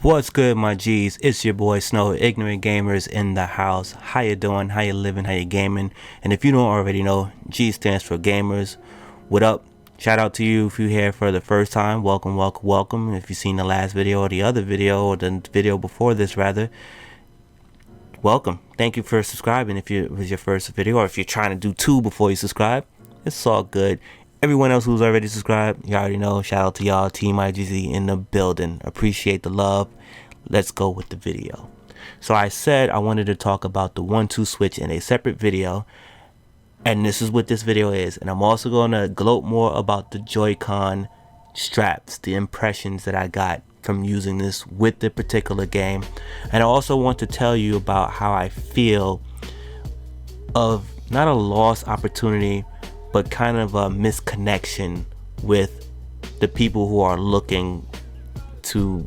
What's good, my G's? It's your boy Snow, Ignorant Gamers in the house. How you doing? How you living? How you gaming? And if you don't already know, G stands for Gamers. What up? Shout out to you if you're here for the first time. Welcome, welcome, welcome. If you've seen the last video or the other video or the video before this rather, welcome. Thank you for subscribing if it was your first video, or if you're trying to do two before you subscribe. It's all good. Everyone else who's already subscribed, you already know. Shout out to y'all, Team IGZ in the building. Appreciate the love. Let's go with the video. So I said I wanted to talk about the 1-2 switch in a separate video, and this is what this video is. And I'm also going to gloat more about the Joy-Con straps, the impressions that I got from using this with the particular game. And I also want to tell you about how I feel of not a lost opportunity, but kind of a misconnection with the people who are looking to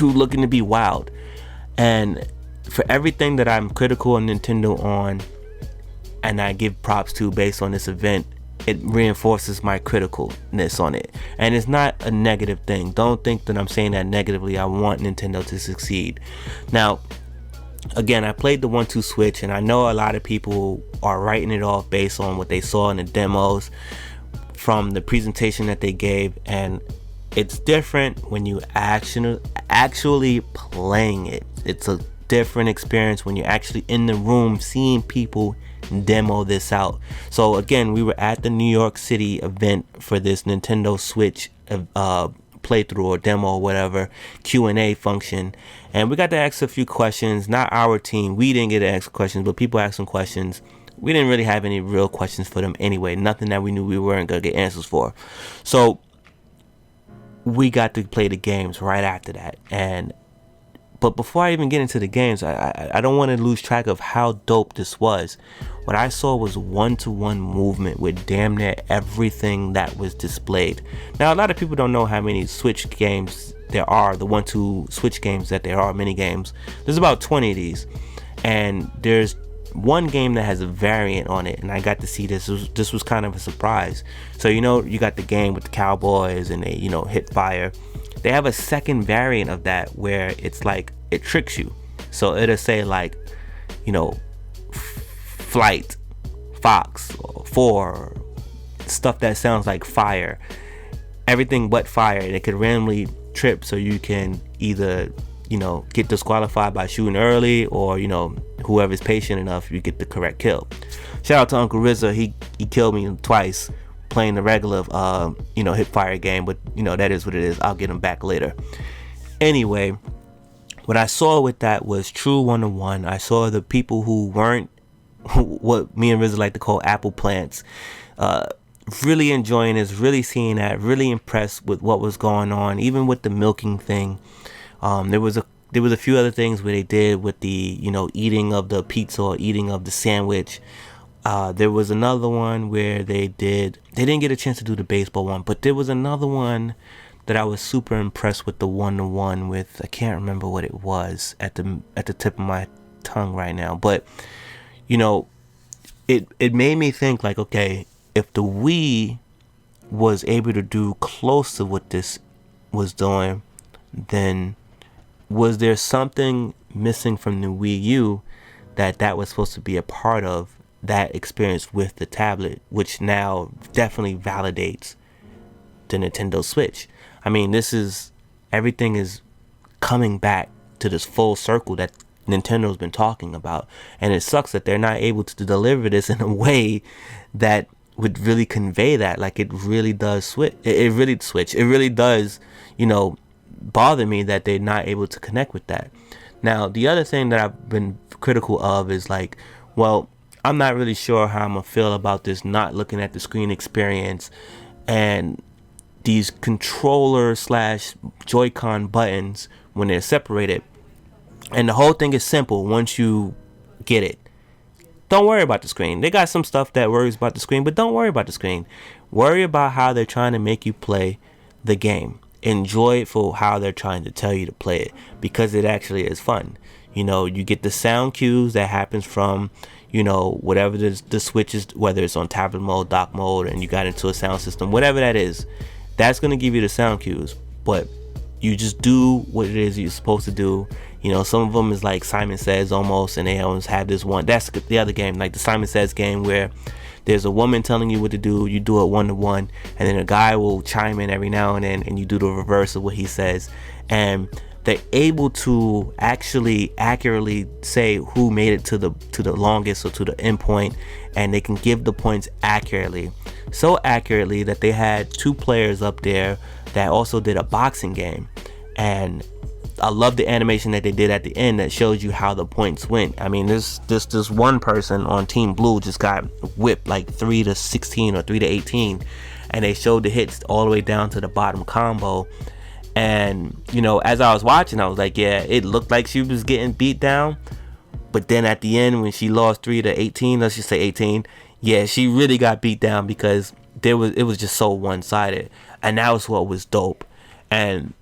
looking to be wowed. And for everything that I'm critical of Nintendo on, and I give props to based on this event, it reinforces my criticalness on it. And it's not a negative thing. Don't think that I'm saying that negatively. I want Nintendo to succeed. Now, again, I played the 1-2 switch, and I know a lot of people are writing it off based on what they saw in the demos from the presentation that they gave, and it's different when you actually playing it. It's a different experience when you're actually in the room seeing people demo this out. So again, we were at the New York City event for this Nintendo Switch playthrough or demo or whatever, Q&A function, and we got to ask a few questions. Not our team, we didn't get to ask questions, but people asked some questions. We didn't really have any real questions for them anyway, nothing that we knew we weren't gonna get answers for. So we got to play the games right after that. But before I even get into the games, I don't want to lose track of how dope this was. What I saw was one-to-one movement with damn near everything that was displayed. Now, a lot of people don't know how many Switch games there are, the 1-2 Switch games that there are, mini games. There's about 20 of these, and there's one game that has a variant on it, and I got to see this. This was kind of a surprise. So you got the game with the cowboys and they hit fire. They have a second variant of that where it's like it tricks you. So it'll say like flight fox or 4, stuff that sounds like fire, everything but fire, and it could randomly trip, so you can either get disqualified by shooting early, or whoever's patient enough, you get the correct kill. Shout out to Uncle RZA. He killed me twice playing the regular hip fire game, but that is what it is. I'll get him back later. Anyway, what I saw with that was true one-to-one. I saw the people who weren't what me and RZA like to call apple plants, really enjoying this, really seeing that, really impressed with what was going on, even with the milking thing. There was a few other things where they did with the eating of the pizza or eating of the sandwich. There was another one where they didn't get a chance to do the baseball one, but there was another one that I was super impressed with, the one-to-one with. I can't remember what it was at the tip of my tongue right now, but it made me think like, okay, if the Wii was able to do close to what this was doing, then was there something missing from the Wii U that was supposed to be a part of that experience with the tablet, which now definitely validates the Nintendo Switch. I mean, everything is coming back to this full circle that Nintendo's been talking about, and it sucks that they're not able to deliver this in a way that would really convey that. Like, it really does switch. It really does, bother me that they're not able to connect with that. Now, the other thing that I've been critical of is like, well, I'm not really sure how I'm gonna feel about this not looking at the screen experience and these controller / Joy-Con buttons when they're separated. And the whole thing is simple once you get it. Don't worry about the screen. They got some stuff that worries about the screen, but don't worry about the screen. Worry about how they're trying to make you play the game. Enjoy it for how they're trying to tell you to play it, because it actually is fun. You get the sound cues that happens from whatever the switch is, whether it's on tablet mode, dock mode, and you got into a sound system, whatever that is, that's going to give you the sound cues. But you just do what it is you're supposed to do. You know, some of them is like Simon Says almost, and they always have this one. That's the other game, like the Simon Says game, where there's a woman telling you what to do. You do it 1-to-1, and then a guy will chime in every now and then, and you do the reverse of what he says. And they're able to actually accurately say who made it to the longest or to the end point, and they can give the points accurately, so accurately that they had 2 players up there that also did a boxing game. And I love the animation that they did at the end that shows you how the points went. I mean, this one person on Team Blue just got whipped like 3-16 or 3-18, and they showed the hits all the way down to the bottom combo. And you know, as I was watching, I was like, yeah, it looked like she was getting beat down, but then at the end when she lost 3-18, let's just say 18, yeah, she really got beat down, because it was just so one-sided, and that was what was dope. And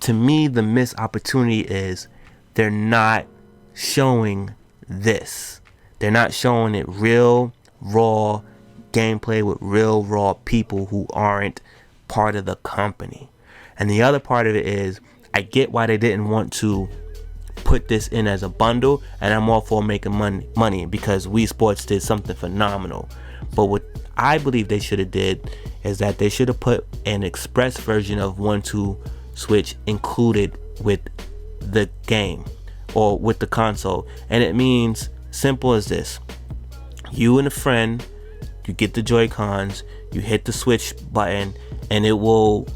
to me, the missed opportunity is they're not showing this. They're not showing it real, raw gameplay with real, raw people who aren't part of the company. And the other part of it is, I get why they didn't want to put this in as a bundle, and I'm all for making money because Wii Sports did something phenomenal. But what I believe they should have did is that they should have put an express version of 1-2 Switch included with the game or with the console. And it means simple as this: you and a friend, you get the Joy-Cons, you hit the Switch button, and it will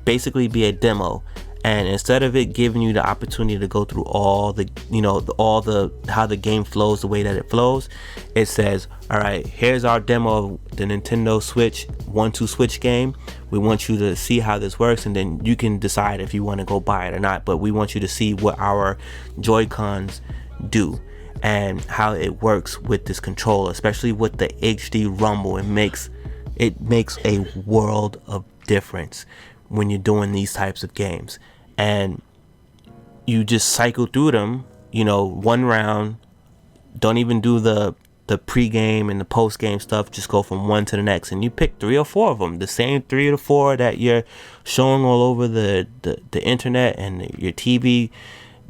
basically be a demo. And instead of it giving you the opportunity to go through all the, you know, how the game flows, the way that it flows, it says, all right, here's our demo of the Nintendo Switch 1-2 Switch game. We want you to see how this works, and then you can decide if you want to go buy it or not. But we want you to see what our Joy-Cons do and how it works with this controller, especially with the HD rumble. It makes a world of difference when you're doing these types of games. And you just cycle through them, you know, one round. Don't even do the pre-game and the post-game stuff. Just go from one to the next, and you pick 3 or 4 of them, the same 3 or 4 that you're showing all over the internet and your TV.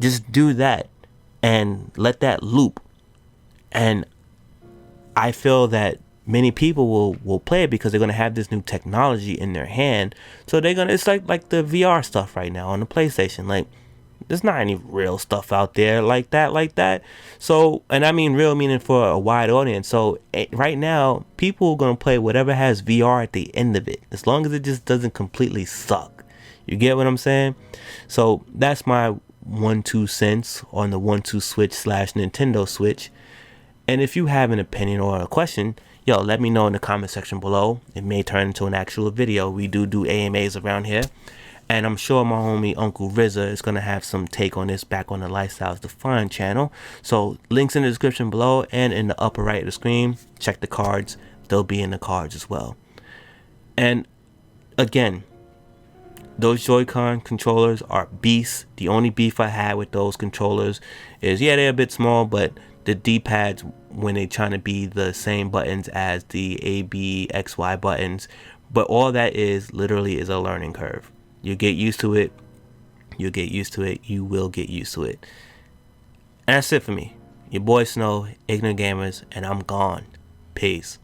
Just do that and let that loop. And I feel that many people will play it because they're going to have this new technology in their hand. So it's like the VR stuff right now on the PlayStation. Like, there's not any real stuff out there like that. So, and I mean real meaning for a wide audience. So right now, people are going to play whatever has VR at the end of it, as long as it just doesn't completely suck. You get what I'm saying? So that's my 1-2 cents on the 1-2 Switch / Nintendo Switch. And if you have an opinion or a question, yo, let me know in the comment section below. It may turn into an actual video. We do AMAs around here. And I'm sure my homie Uncle RZA is going to have some take on this back on the Lifestyles Defined channel. So links in the description below and in the upper right of the screen. Check the cards. They'll be in the cards as well. And again, those Joy-Con controllers are beasts. The only beef I had with those controllers is, yeah, they're a bit small, but the D-pads, when they're trying to be the same buttons as the A, B, X, Y buttons. But all that is literally is a learning curve. You get used to it. You'll get used to it. You will get used to it. And that's it for me. Your boy Snow, Ignorant Gamers, and I'm gone. Peace.